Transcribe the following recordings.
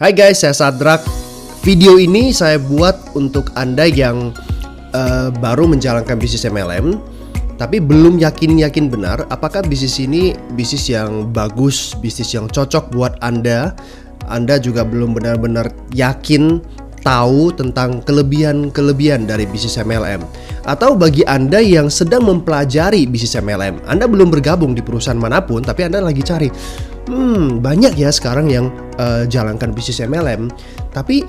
Hai guys, saya Sadrak. Video ini saya buat untuk Anda yang baru menjalankan bisnis MLM, tapi belum yakin benar apakah bisnis ini bisnis yang bagus, bisnis yang cocok buat Anda. Anda juga belum benar-benar yakin tahu tentang kelebihan dari bisnis MLM. Atau bagi Anda yang sedang mempelajari bisnis MLM, Anda belum bergabung di perusahaan manapun, tapi Anda lagi cari banyak ya sekarang yang jalankan bisnis MLM, tapi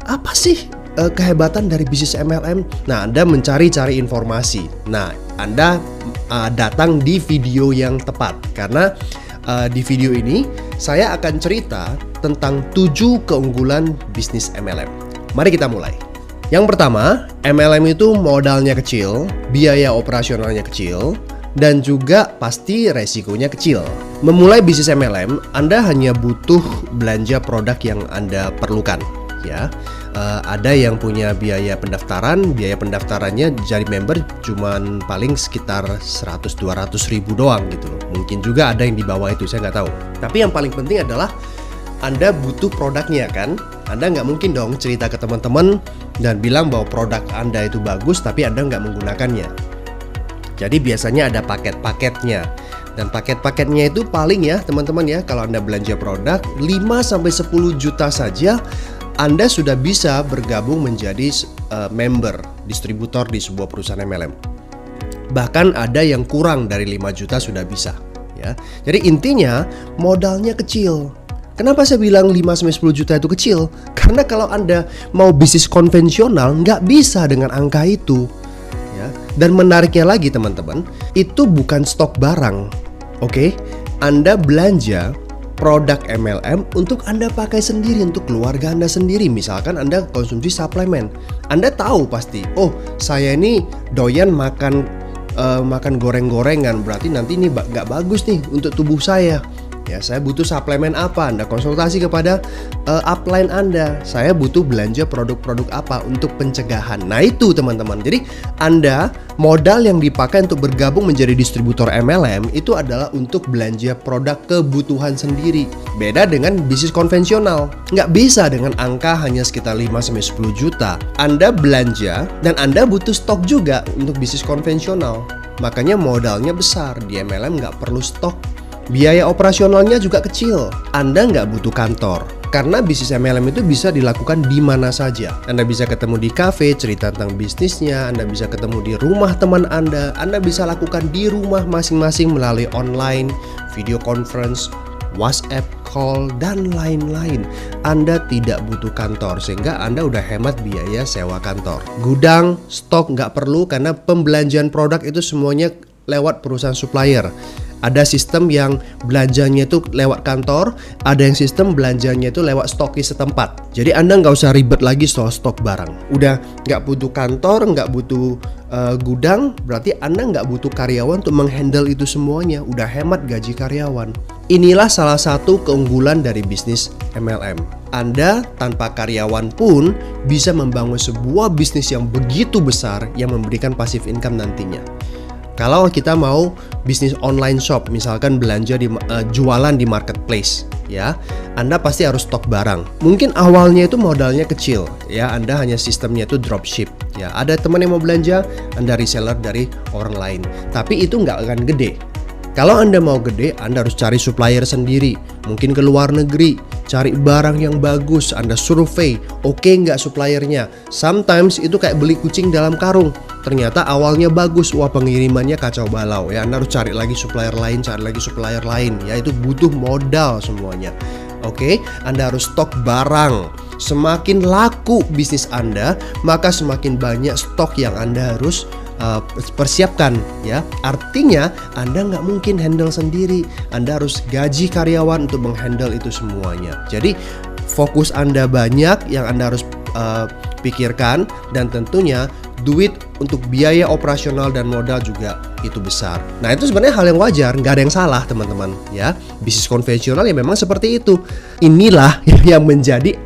apa sih kehebatan dari bisnis MLM? Nah, Anda mencari-cari informasi. Nah, Anda datang di video yang tepat, karena di video ini saya akan cerita tentang 7 keunggulan bisnis MLM. Mari kita mulai. Yang pertama, MLM itu modalnya kecil, biaya operasionalnya kecil, dan juga pasti resikonya kecil. Memulai bisnis MLM, Anda hanya butuh belanja produk yang Anda perlukan, ya. Ada yang punya biaya pendaftarannya jadi member cuman paling sekitar 100-200 ribu doang gitu loh. Mungkin juga ada yang di bawah itu, saya nggak tahu. Tapi yang paling penting adalah Anda butuh produknya kan. Anda nggak mungkin dong cerita ke teman-teman dan bilang bahwa produk Anda itu bagus tapi Anda nggak menggunakannya. Jadi biasanya ada paket-paketnya. Dan paket-paketnya itu paling ya teman-teman ya, kalau Anda belanja produk 5-10 juta saja, Anda sudah bisa bergabung menjadi member, distributor di sebuah perusahaan MLM. Bahkan ada yang kurang dari 5 juta sudah bisa ya. Jadi intinya modalnya kecil. Kenapa saya bilang 5-10 juta itu kecil? Karena kalau Anda mau bisnis konvensional nggak bisa dengan angka itu. Dan menariknya lagi teman-teman, itu bukan stok barang. Oke? Anda belanja produk MLM untuk Anda pakai sendiri, untuk keluarga Anda sendiri. Misalkan Anda konsumsi suplemen, Anda tahu pasti, oh saya ini doyan makan goreng-gorengan, berarti nanti ini gak bagus nih untuk tubuh saya. Ya, saya butuh suplemen apa? Anda konsultasi kepada upline Anda. Saya butuh belanja produk-produk apa untuk pencegahan. Nah itu teman-teman. Jadi Anda modal yang dipakai untuk bergabung menjadi distributor MLM itu adalah untuk belanja produk kebutuhan sendiri. Beda dengan bisnis konvensional. Nggak bisa dengan angka hanya sekitar 5-10 juta. Anda belanja dan Anda butuh stok juga untuk bisnis konvensional. Makanya modalnya besar. Di MLM nggak perlu stok. Biaya operasionalnya juga kecil. Anda nggak butuh kantor. Karena bisnis MLM itu bisa dilakukan di mana saja. Anda bisa ketemu di cafe, cerita tentang bisnisnya. Anda bisa ketemu di rumah teman Anda. Anda bisa lakukan di rumah masing-masing melalui online, video conference, WhatsApp call, dan lain-lain. Anda tidak butuh kantor, sehingga Anda udah hemat biaya sewa kantor. Gudang, stok nggak perlu, karena pembelanjaan produk itu semuanya lewat perusahaan supplier. Ada sistem yang belanjanya itu lewat kantor, ada yang sistem belanjanya itu lewat stokis setempat. Jadi Anda nggak usah ribet lagi soal stok barang. Udah nggak butuh kantor, nggak butuh gudang, berarti Anda nggak butuh karyawan untuk menghandle itu semuanya. Udah hemat gaji karyawan. Inilah salah satu keunggulan dari bisnis MLM. Anda tanpa karyawan pun bisa membangun sebuah bisnis yang begitu besar yang memberikan passive income nantinya. Kalau kita mau bisnis online shop, misalkan belanja jualan di marketplace, ya, Anda pasti harus stok barang. Mungkin awalnya itu modalnya kecil, ya, Anda hanya sistemnya itu dropship, ya. Ada teman yang mau belanja, Anda reseller dari orang lain, tapi itu nggak akan gede. Kalau Anda mau gede, Anda harus cari supplier sendiri, mungkin ke luar negeri, cari barang yang bagus, Anda survei, oke nggak suppliernya. Sometimes itu kayak beli kucing dalam karung. Ternyata awalnya bagus, wah pengirimannya kacau balau ya. Anda harus cari lagi supplier lain, ya, itu butuh modal semuanya. Oke, Anda harus stok barang. Semakin laku bisnis Anda, maka semakin banyak stok yang Anda harus persiapkan, ya. Artinya Anda nggak mungkin handle sendiri. Anda harus gaji karyawan untuk menghandle itu semuanya. Jadi fokus Anda banyak yang Anda harus pikirkan, dan tentunya duit untuk biaya operasional dan modal juga itu besar. Nah itu sebenarnya hal yang wajar, nggak ada yang salah teman-teman ya. Bisnis konvensional ya memang seperti itu. Inilah yang menjadi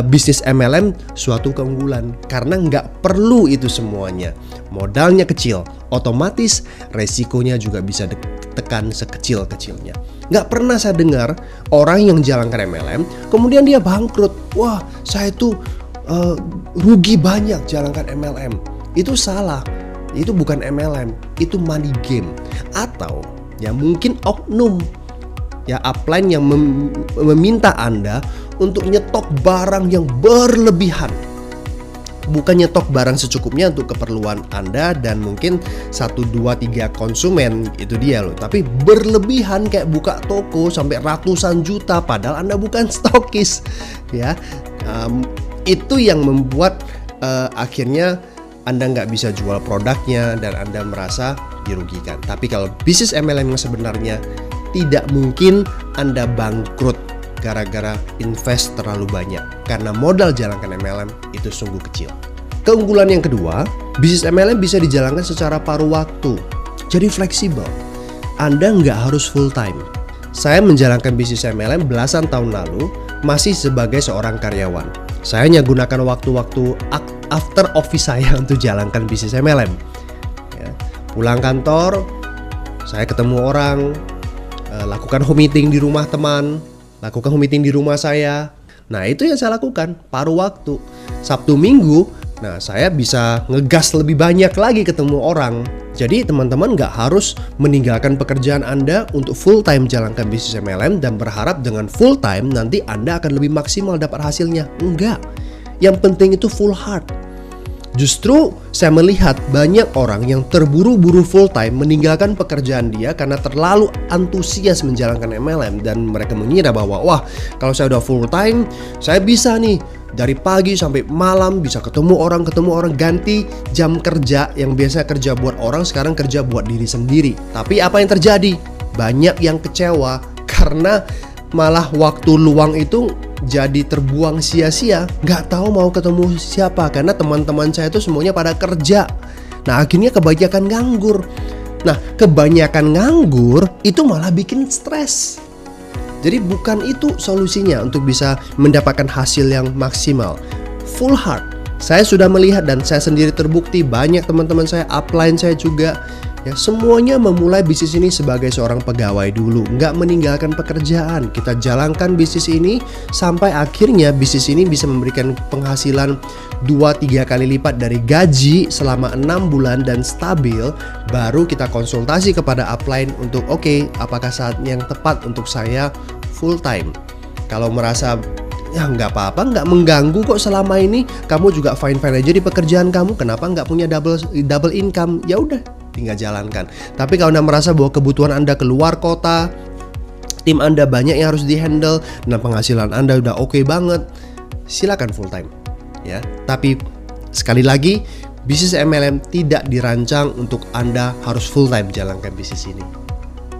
bisnis MLM suatu keunggulan, karena nggak perlu itu semuanya. Modalnya kecil, otomatis resikonya juga bisa tekan sekecil-kecilnya. Nggak pernah saya dengar orang yang jalankan MLM kemudian dia bangkrut. Wah, saya tuh rugi banyak jalankan MLM. Itu salah. Itu bukan MLM, itu money game. Atau ya mungkin oknum ya upline yang meminta Anda untuk nyetok barang yang berlebihan. Bukan nyetok barang secukupnya untuk keperluan Anda dan mungkin 1, 2, 3 konsumen, itu dia loh. Tapi berlebihan kayak buka toko sampai ratusan juta padahal Anda bukan stokis ya. Itu yang membuat akhirnya Anda nggak bisa jual produknya dan Anda merasa dirugikan. Tapi kalau bisnis MLM yang sebenarnya tidak mungkin Anda bangkrut gara-gara invest terlalu banyak karena modal jalankan MLM itu sungguh kecil. Keunggulan yang kedua, bisnis MLM bisa dijalankan secara paruh waktu, jadi fleksibel. Anda nggak harus full time. Saya menjalankan bisnis MLM belasan tahun lalu masih sebagai seorang karyawan. Saya hanya gunakan waktu-waktu after office saya untuk jalankan bisnis MLM ya. Pulang kantor, saya ketemu orang, lakukan home meeting di rumah teman, lakukan home meeting di rumah saya. Nah, itu yang saya lakukan paruh waktu. Sabtu Minggu, nah saya bisa ngegas lebih banyak lagi ketemu orang. Jadi teman-teman gak harus meninggalkan pekerjaan Anda untuk full time jalankan bisnis MLM dan berharap dengan full time nanti Anda akan lebih maksimal dapat hasilnya. Enggak. Yang penting itu full heart. Justru saya melihat banyak orang yang terburu-buru full time meninggalkan pekerjaan dia karena terlalu antusias menjalankan MLM dan mereka mengira bahwa wah, kalau saya udah full time saya bisa nih dari pagi sampai malam bisa ketemu orang, ganti jam kerja yang biasa kerja buat orang sekarang kerja buat diri sendiri. Tapi apa yang terjadi? Banyak yang kecewa karena malah waktu luang itu jadi terbuang sia-sia, nggak tahu mau ketemu siapa karena teman-teman saya itu semuanya pada kerja. Nah, akhirnya kebanyakan nganggur. Nah, kebanyakan nganggur itu malah bikin stres. Jadi bukan itu solusinya untuk bisa mendapatkan hasil yang maksimal. Full heart. Saya sudah melihat dan saya sendiri terbukti banyak teman-teman saya, upline saya juga ya, semuanya memulai bisnis ini sebagai seorang pegawai dulu, nggak meninggalkan pekerjaan. Kita jalankan bisnis ini sampai akhirnya bisnis ini bisa memberikan penghasilan 2-3 kali lipat dari gaji selama 6 bulan dan stabil. Baru kita konsultasi kepada upline untuk oke, apakah saatnya yang tepat untuk saya full time. Kalau merasa ya nggak apa-apa, nggak mengganggu kok selama ini, kamu juga fine-fine aja di pekerjaan kamu, kenapa nggak punya double income, ya udah tinggal jalankan. Tapi kalau Anda merasa bahwa kebutuhan Anda keluar kota, tim Anda banyak yang harus dihandle dan penghasilan Anda udah oke banget, silakan full time ya. Tapi sekali lagi, bisnis MLM tidak dirancang untuk Anda harus full time jalankan bisnis ini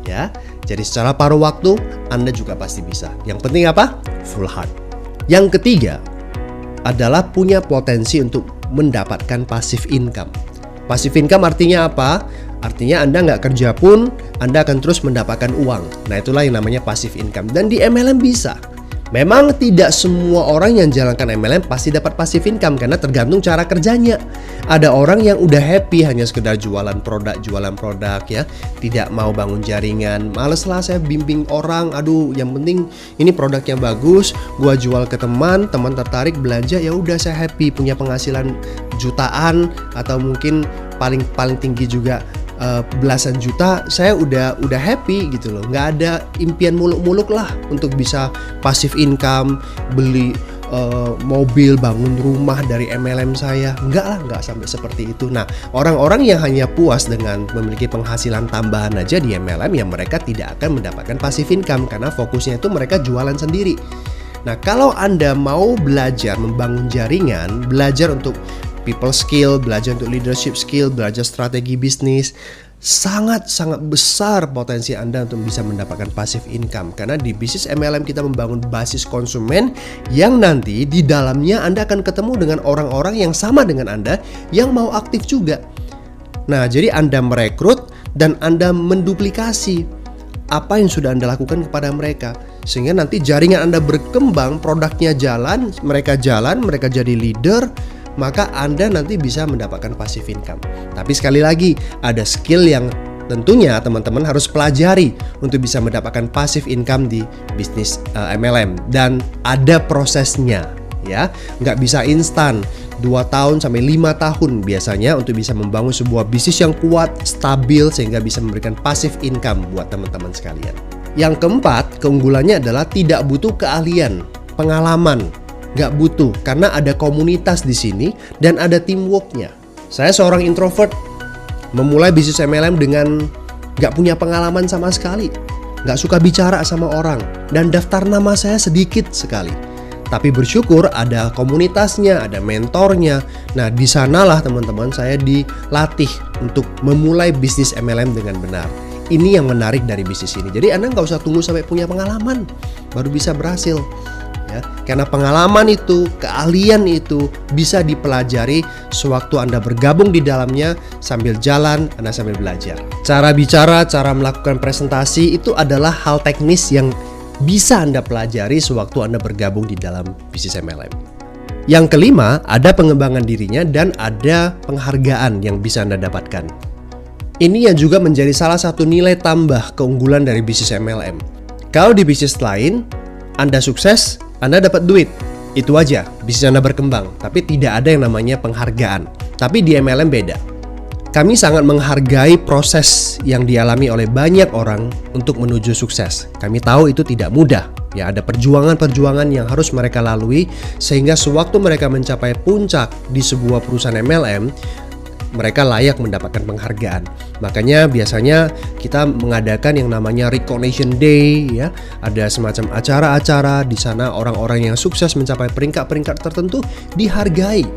ya. Jadi secara paruh waktu Anda juga pasti bisa. Yang penting apa? Full heart. Yang ketiga adalah punya potensi untuk mendapatkan passive income. Passive income artinya apa? Artinya Anda nggak kerja pun Anda akan terus mendapatkan uang. Nah, itulah yang namanya passive income. Dan di MLM bisa. Memang tidak semua orang yang jalankan MLM pasti dapat passive income karena tergantung cara kerjanya. Ada orang yang udah happy hanya sekedar jualan produk ya, tidak mau bangun jaringan. Males lah saya bimbing orang, aduh yang penting ini produknya bagus, gua jual ke teman tertarik belanja, ya udah saya happy punya penghasilan jutaan atau mungkin paling tinggi juga belasan juta, saya udah happy gitu loh. Nggak ada impian muluk-muluk lah untuk bisa passive income, beli mobil, bangun rumah dari MLM saya. Nggak sampai seperti itu. Nah, orang-orang yang hanya puas dengan memiliki penghasilan tambahan aja di MLM, ya mereka tidak akan mendapatkan passive income karena fokusnya itu mereka jualan sendiri. Nah, kalau Anda mau belajar membangun jaringan, belajar untuk people skill, belajar untuk leadership skill, belajar strategi bisnis, sangat-sangat besar potensi Anda untuk bisa mendapatkan passive income. Karena di bisnis MLM kita membangun basis konsumen yang nanti di dalamnya Anda akan ketemu dengan orang-orang yang sama dengan Anda yang mau aktif juga. Nah, jadi Anda merekrut dan Anda menduplikasi apa yang sudah Anda lakukan kepada mereka. Sehingga nanti jaringan Anda berkembang, produknya jalan, mereka jadi leader, maka Anda nanti bisa mendapatkan passive income. Tapi sekali lagi, ada skill yang tentunya teman-teman harus pelajari untuk bisa mendapatkan passive income di bisnis MLM, dan ada prosesnya ya, nggak bisa instan. 2 tahun sampai 5 tahun biasanya untuk bisa membangun sebuah bisnis yang kuat, stabil, sehingga bisa memberikan passive income buat teman-teman sekalian. Yang keempat, keunggulannya adalah tidak butuh keahlian, pengalaman. Nggak butuh, karena ada komunitas di sini dan ada teamworknya. Saya seorang introvert, memulai bisnis MLM dengan nggak punya pengalaman sama sekali. Nggak suka bicara sama orang, dan daftar nama saya sedikit sekali. Tapi bersyukur ada komunitasnya, ada mentornya. Nah, di sanalah teman-teman saya dilatih untuk memulai bisnis MLM dengan benar. Ini yang menarik dari bisnis ini. Jadi Anda nggak usah tunggu sampai punya pengalaman baru bisa berhasil. Ya, karena pengalaman itu, keahlian itu bisa dipelajari sewaktu Anda bergabung di dalamnya, sambil jalan Anda sambil belajar. Cara bicara, cara melakukan presentasi itu adalah hal teknis yang bisa Anda pelajari sewaktu Anda bergabung di dalam bisnis MLM. Yang kelima, ada pengembangan dirinya dan ada penghargaan yang bisa Anda dapatkan. Ini yang juga menjadi salah satu nilai tambah keunggulan dari bisnis MLM. Kalau di bisnis lain, Anda sukses, Anda dapat duit. Itu aja, bisnis Anda berkembang. Tapi tidak ada yang namanya penghargaan. Tapi di MLM beda. Kami sangat menghargai proses yang dialami oleh banyak orang untuk menuju sukses. Kami tahu itu tidak mudah. Ya, ada perjuangan-perjuangan yang harus mereka lalui sehingga sewaktu mereka mencapai puncak di sebuah perusahaan MLM, mereka layak mendapatkan penghargaan. Makanya biasanya kita mengadakan yang namanya Recognition Day ya. Ada semacam acara-acara di sana orang-orang yang sukses mencapai peringkat-peringkat tertentu dihargai,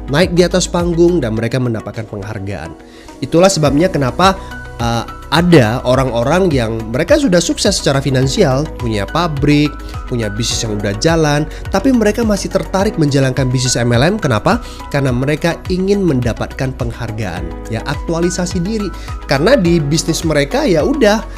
naik di atas panggung dan mereka mendapatkan penghargaan. Itulah sebabnya kenapa ada orang-orang yang mereka sudah sukses secara finansial, punya pabrik, punya bisnis yang udah jalan, tapi mereka masih tertarik menjalankan bisnis MLM. Kenapa? Karena mereka ingin mendapatkan penghargaan, ya, aktualisasi diri. Karena di bisnis mereka ya udah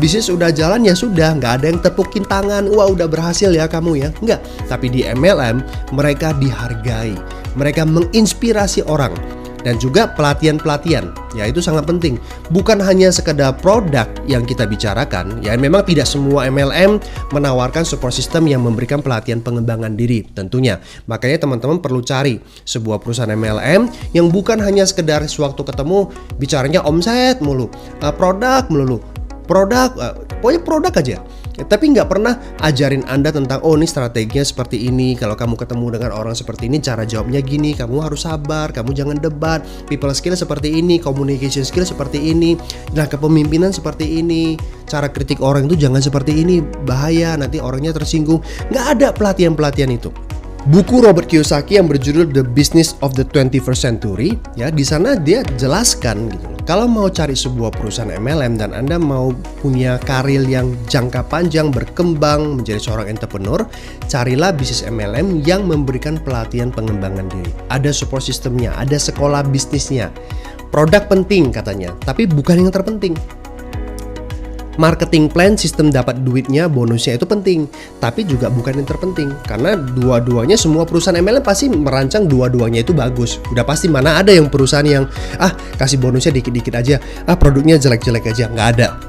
bisnis udah jalan ya sudah, nggak ada yang tepukin tangan, wah udah berhasil ya kamu ya, nggak. Tapi di MLM mereka dihargai, mereka menginspirasi orang. Dan juga pelatihan-pelatihan, ya itu sangat penting. Bukan hanya sekedar produk yang kita bicarakan, ya memang tidak semua MLM menawarkan support system yang memberikan pelatihan pengembangan diri tentunya. Makanya teman-teman perlu cari sebuah perusahaan MLM yang bukan hanya sekedar sewaktu ketemu bicaranya omset mulu, produk melulu, pokoknya produk aja. Tapi nggak pernah ajarin Anda tentang, oh ini strateginya seperti ini, kalau kamu ketemu dengan orang seperti ini cara jawabnya gini, kamu harus sabar, kamu jangan debat, people skill seperti ini, communication skill seperti ini, nah kepemimpinan seperti ini, cara kritik orang itu jangan seperti ini, bahaya nanti orangnya tersinggung. Nggak ada pelatihan-pelatihan itu. Buku Robert Kiyosaki yang berjudul The Business of the 21st Century, ya di sana dia jelaskan gitu. Kalau mau cari sebuah perusahaan MLM dan Anda mau punya karir yang jangka panjang, berkembang menjadi seorang entrepreneur, carilah bisnis MLM yang memberikan pelatihan pengembangan diri. Ada support systemnya, ada sekolah bisnisnya. Produk penting katanya, tapi bukan yang terpenting. Marketing plan, sistem dapat duitnya, bonusnya itu penting, tapi juga bukan yang terpenting. Karena dua-duanya, semua perusahaan MLM pasti merancang dua-duanya itu bagus. Udah pasti, mana ada yang perusahaan yang kasih bonusnya dikit-dikit aja, produknya jelek-jelek aja, nggak ada.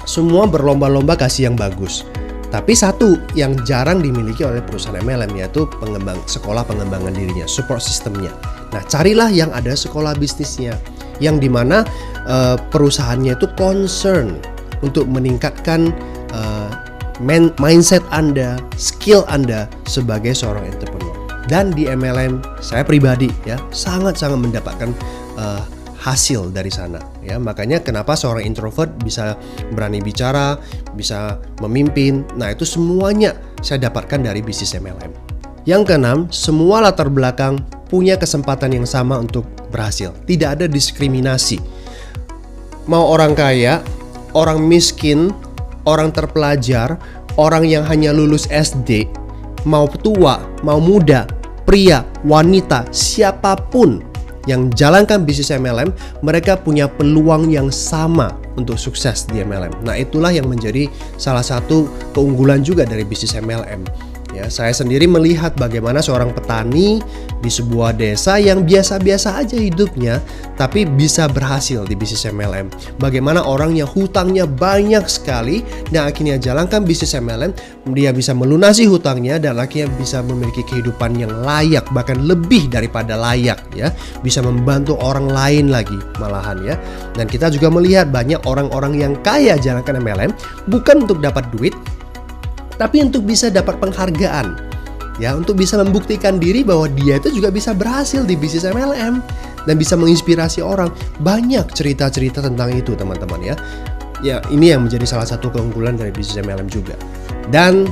Semua berlomba-lomba kasih yang bagus. Tapi satu yang jarang dimiliki oleh perusahaan MLM, yaitu sekolah pengembangan dirinya, support sistemnya. Nah, carilah yang ada sekolah bisnisnya, yang dimana perusahaannya itu concern untuk meningkatkan mindset Anda, skill Anda sebagai seorang entrepreneur. Dan di MLM, saya pribadi ya sangat-sangat mendapatkan hasil dari sana. Ya, makanya kenapa seorang introvert bisa berani bicara, bisa memimpin. Nah, itu semuanya saya dapatkan dari bisnis MLM. Yang keenam, semua latar belakang punya kesempatan yang sama untuk berhasil. Tidak ada diskriminasi. Mau orang kaya, orang miskin, orang terpelajar, orang yang hanya lulus SD, mau tua, mau muda, pria, wanita, siapapun yang jalankan bisnis MLM, mereka punya peluang yang sama untuk sukses di MLM. Nah, itulah yang menjadi salah satu keunggulan juga dari bisnis MLM. Ya, saya sendiri melihat bagaimana seorang petani di sebuah desa yang biasa-biasa aja hidupnya, tapi bisa berhasil di bisnis MLM. Bagaimana orang yang hutangnya banyak sekali dan akhirnya jalankan bisnis MLM, dia bisa melunasi hutangnya dan akhirnya bisa memiliki kehidupan yang layak, bahkan lebih daripada layak ya. Bisa membantu orang lain lagi malahan ya. Dan kita juga melihat banyak orang-orang yang kaya jalankan MLM bukan untuk dapat duit, tapi untuk bisa dapat penghargaan ya, untuk bisa membuktikan diri bahwa dia itu juga bisa berhasil di bisnis MLM dan bisa menginspirasi orang. Banyak cerita-cerita tentang itu teman-teman ya. Ya, ini yang menjadi salah satu keunggulan dari bisnis MLM juga. Dan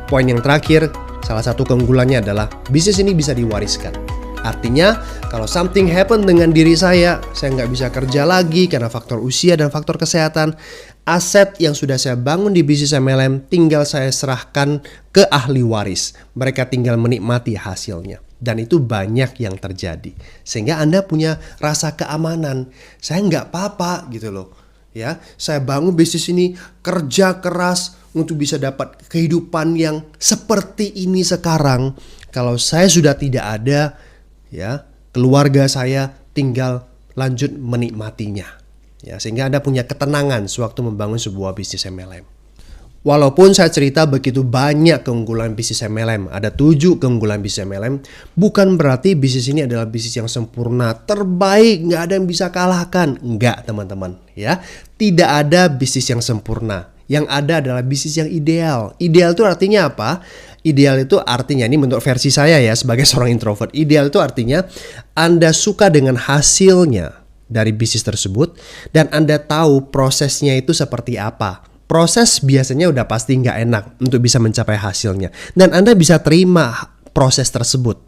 poin yang terakhir, salah satu keunggulannya adalah bisnis ini bisa diwariskan. Artinya kalau something happen dengan diri saya nggak bisa kerja lagi karena faktor usia dan faktor kesehatan, aset yang sudah saya bangun di bisnis MLM tinggal saya serahkan ke ahli waris. Mereka tinggal menikmati hasilnya. Dan itu banyak yang terjadi. Sehingga Anda punya rasa keamanan. Saya nggak apa-apa gitu loh. Ya, saya bangun bisnis ini kerja keras untuk bisa dapat kehidupan yang seperti ini sekarang. Kalau saya sudah tidak ada, ya, keluarga saya tinggal lanjut menikmatinya. Ya, sehingga Anda punya ketenangan sewaktu membangun sebuah bisnis MLM. Walaupun saya cerita begitu banyak keunggulan bisnis MLM, ada 7 keunggulan bisnis MLM, bukan berarti bisnis ini adalah bisnis yang sempurna, terbaik, nggak ada yang bisa kalahkan. Enggak teman-teman ya, tidak ada bisnis yang sempurna. Yang ada adalah bisnis yang ideal. Ideal itu artinya apa? Ideal itu artinya, ini menurut versi saya ya sebagai seorang introvert, ideal itu artinya Anda suka dengan hasilnya dari bisnis tersebut dan Anda tahu prosesnya itu seperti apa. Proses biasanya udah pasti nggak enak untuk bisa mencapai hasilnya dan Anda bisa terima proses tersebut.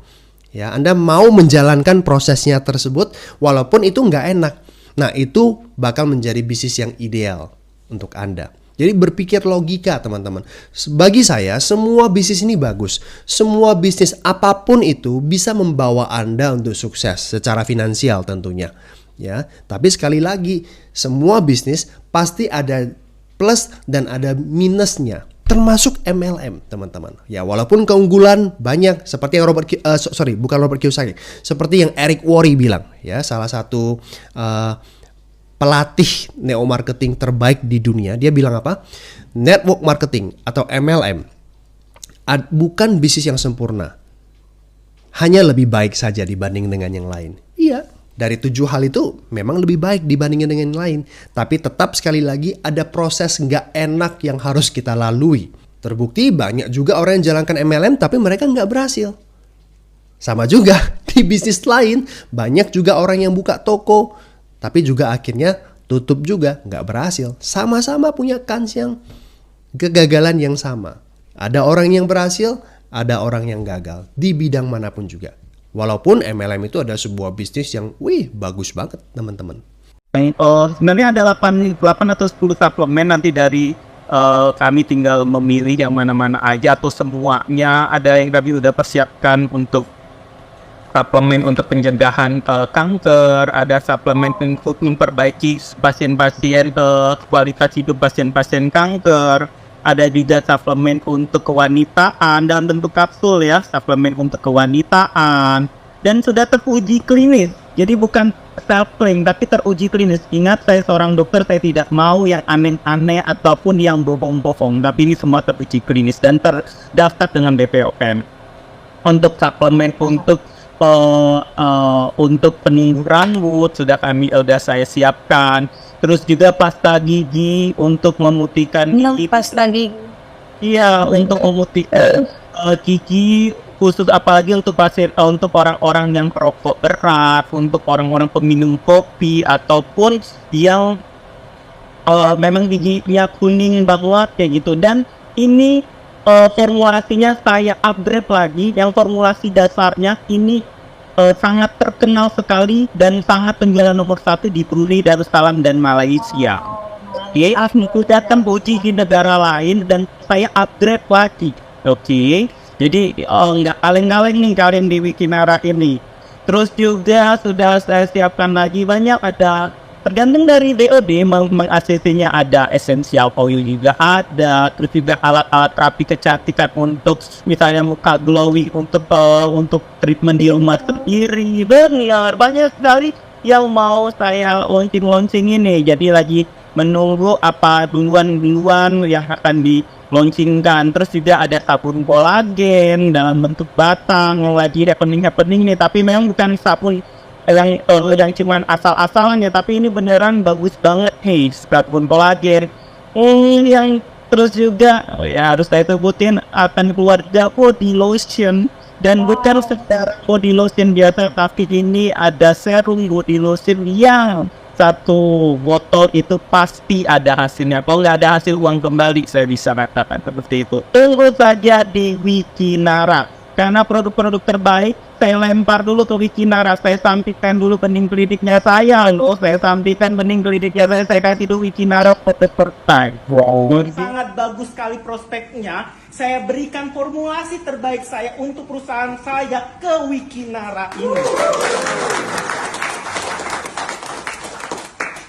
Ya, Anda mau menjalankan prosesnya tersebut walaupun itu nggak enak. Nah, itu bakal menjadi bisnis yang ideal untuk Anda. Jadi berpikir logika teman-teman. Bagi saya semua bisnis ini bagus. Semua bisnis apapun itu bisa membawa Anda untuk sukses secara finansial tentunya. Ya, tapi sekali lagi semua bisnis pasti ada plus dan ada minusnya, termasuk MLM teman-teman. Ya, walaupun keunggulan banyak seperti yang Robert Kiyosaki, seperti yang Eric Worre bilang, ya, salah satu pelatih neo marketing terbaik di dunia. Dia bilang apa? Network marketing atau MLM bukan bisnis yang sempurna, hanya lebih baik saja dibanding dengan yang lain. Iya, dari 7 hal itu memang lebih baik dibandingin dengan yang lain. Tapi tetap sekali lagi ada proses nggak enak yang harus kita lalui. Terbukti banyak juga orang yang jalankan MLM tapi mereka nggak berhasil. Sama juga di bisnis lain, banyak juga orang yang buka toko tapi juga akhirnya tutup juga, nggak berhasil. Sama-sama punya kans yang kegagalan yang sama. Ada orang yang berhasil, ada orang yang gagal di bidang manapun juga. Walaupun MLM itu ada sebuah bisnis yang bagus banget teman-teman. Sebenarnya ada 8 atau 10 suplemen nanti dari kami tinggal memilih yang mana-mana aja atau semuanya. Ada yang kami udah persiapkan untuk suplemen untuk pencegahan kanker, ada suplemen untuk memperbaiki pasien-pasien kualitas hidup pasien-pasien kanker. Ada juga suplemen untuk kewanitaan dalam bentuk kapsul ya, suplemen untuk kewanitaan dan sudah teruji klinis. Jadi bukan self-claim tapi teruji klinis. Ingat, saya seorang dokter, saya tidak mau yang aneh-aneh ataupun yang bohong-bohong, tapi ini semua teruji klinis dan terdaftar dengan BPOM. Untuk suplemen untuk penumbuh rambut sudah saya siapkan. Terus juga pasta gigi untuk memutihkan gigi. Pasta gigi. Iya, untuk memutihkan gigi khusus, apalagi untuk orang-orang yang perokok berat, untuk orang-orang peminum kopi ataupun yang memang giginya kuning banget kayak gitu. Dan ini formulasinya saya upgrade lagi. Yang formulasi dasarnya ini sangat terkenal sekali dan sangat penjualan nomor 1 di Brunei Darussalam dan Malaysia. Dia sudah teruji di negara lain dan saya upgrade lagi. Oke. Jadi nggak kaleng-kaleng nih kalian di Wikinara ini. Terus juga sudah saya siapkan lagi banyak, ada tergantung dari DOD, ACC-nya ada essential oil juga ada, terus juga alat-alat terapi kecantikan untuk misalnya muka glowing untuk treatment di rumah sendiri. Benar, banyak sekali yang mau saya launching ini. Jadi lagi menunggu apa duluan yang akan di-launchingkan. Terus juga ada sabun kolagen dalam bentuk batang lagi happening nih, tapi memang bukan sabun yang cuman asal-asalannya, tapi ini beneran bagus banget. Hey, sabun kolagen yang terus juga ya harus saya sebutin akan keluar body lotion, dan bukan sekedar body lotion biasa, tapi ini ada serum body lotion yang satu botol itu pasti ada hasilnya. Kalau nggak ada hasil, uang kembali, saya bisa katakan seperti itu. Tunggu saja di Wikinara, karena produk-produk terbaik saya lempar dulu ke Wikinara. Saya sampaikan dulu benih kliniknya saya loh. Saya sampaikan benih kliniknya saya kasih dulu Wikinara per time. Wow. Sangat bagus sekali prospeknya. Saya berikan formulasi terbaik saya untuk perusahaan saya ke Wikinara ini.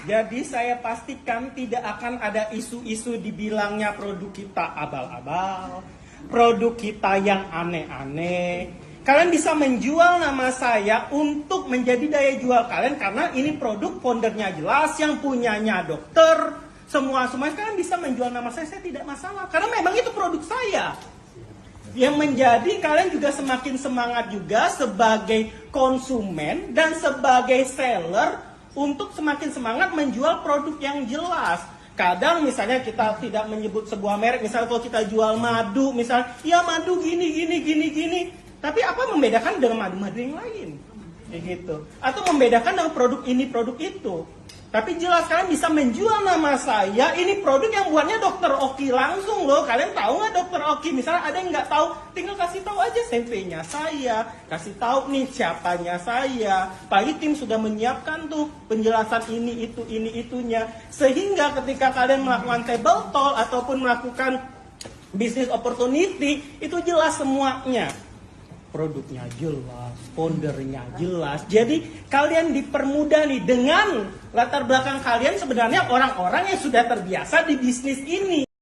Jadi saya pastikan tidak akan ada isu-isu dibilangnya produk kita abal-abal, produk kita yang aneh-aneh. Kalian bisa menjual nama saya untuk menjadi daya jual kalian, karena ini produk foundernya jelas, yang punyanya dokter, semua kalian bisa menjual nama saya tidak masalah, karena memang itu produk saya. Yang menjadi kalian juga semakin semangat juga sebagai konsumen dan sebagai seller untuk semakin semangat menjual produk yang jelas. Kadang misalnya kita tidak menyebut sebuah merek, misalnya kalau kita jual madu, misalnya, ya madu gini. Tapi apa membedakan dengan madu-madu yang lain? Kayak gitu. Atau membedakan dengan produk ini, produk itu. Tapi jelas kalian bisa menjual nama saya, ini produk yang buatnya Dokter Oki langsung loh. Kalian tahu nggak Dokter Oki? Misalnya ada yang nggak tahu, tinggal kasih tahu aja CV-nya saya, kasih tahu nih siapanya saya. Pagi tim sudah menyiapkan tuh penjelasan ini itunya, sehingga ketika kalian melakukan table talk ataupun melakukan business opportunity, itu jelas semuanya. Produknya jelas, foundernya jelas. Jadi kalian dipermudah nih, dengan latar belakang kalian sebenarnya orang-orang yang sudah terbiasa di bisnis ini.